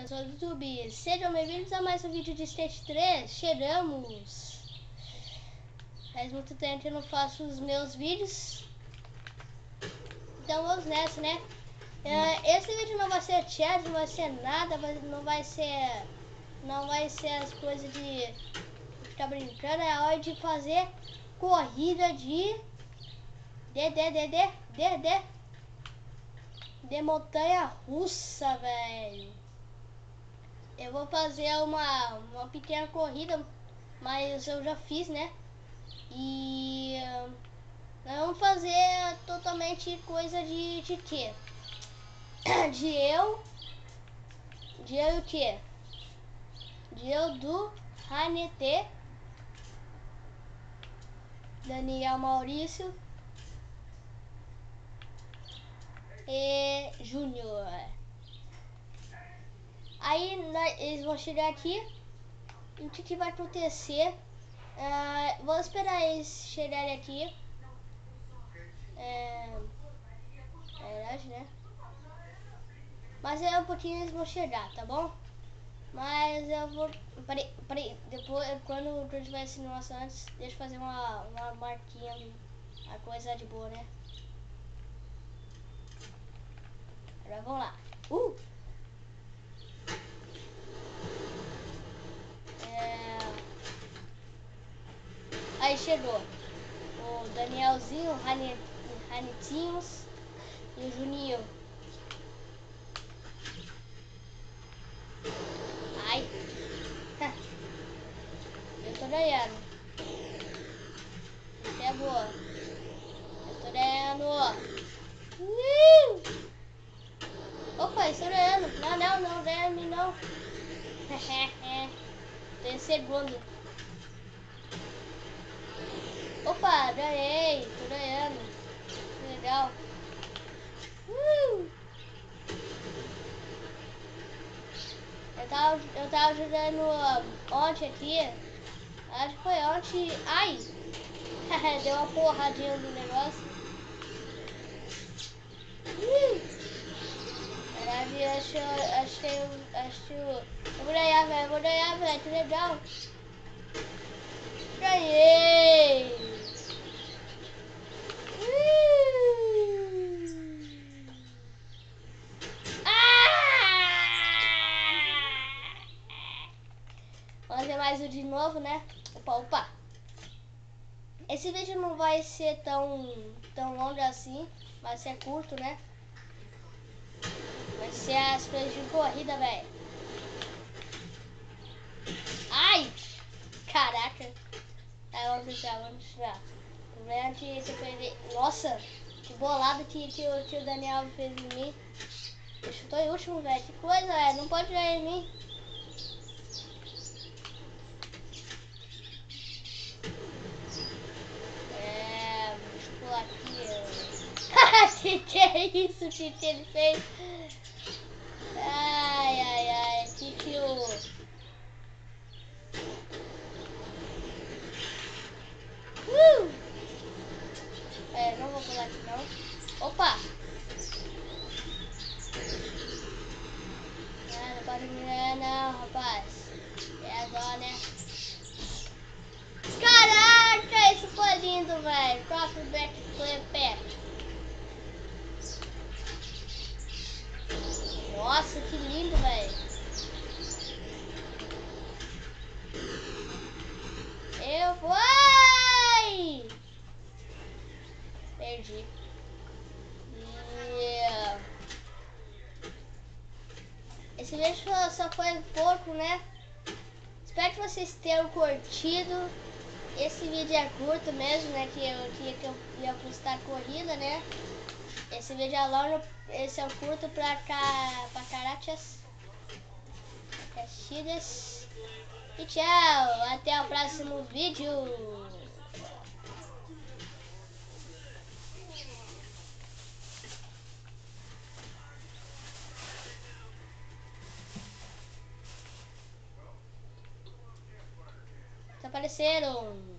pessoal do YouTube, sejam bem-vindos a mais um vídeo de Stage 3. Chegamos! Faz muito tempo que eu não faço os meus vídeos, então vamos nessa, né? Esse vídeo não vai ser chat, não vai ser nada, não vai ser as coisas de ficar brincando. É a hora de fazer corrida de montanha russa, velho. Eu vou fazer uma pequena corrida, mas eu já fiz, né? E nós vamos fazer totalmente coisa de quê? De eu e o quê? De eu, do Ranete, Daniel Maurício e Júnior. Aí eles vão chegar aqui. E o que vai acontecer? Vou esperar eles chegarem aqui. É verdade, né? Mas é um pouquinho eles vão chegar, tá bom? Mas eu vou... Peraí, depois, quando tiver essa animação antes, deixa eu fazer uma marquinha ali. A coisa de boa, né? Agora vamos lá. Aí chegou o Danielzinho, o Ranetinhos e o Juninho. Ai. Eu tô ganhando. Isso é boa. Eu tô ganhando. Opa, estou ganhando. Não ganha mim não. Tô em segundo. Opa, ganhei. Tô ganhando. Que legal. Eu tava jogando ontem aqui. Acho que foi ontem. Ai! Deu uma porradinha no negócio. Na verdade, acho eu vou ganhar, velho, que legal. Ganhei! Vamos fazer mais um de novo, né? Opa. Esse vídeo não vai ser tão longo assim, vai ser curto, né? Vai ser as coisas de corrida, velho. Ai! Caraca! Vamos tirar. O problema é que eu perdi. Nossa! Que bolada que o Daniel fez em mim. Eu chutou em último, velho. Que coisa, velho. Não pode ganhar em mim. Deixa eu pular aqui. Que é isso que ele fez? Ai. Que o... não vou pular aqui não. Opa! Não pode me ganhar não, rapaz. É agora, né? Caraca, isso foi lindo, velho. Próximo backflip. Nossa, que lindo, velho. Eu vou... Perdi. Esse vídeo só foi pouco, né? Espero que vocês tenham curtido. Esse vídeo é curto mesmo, né? Que eu ia postar corrida, né? Esse vídeo é longo, esse é o curto pra Carachas. E tchau, até o próximo vídeo. Desapareceram.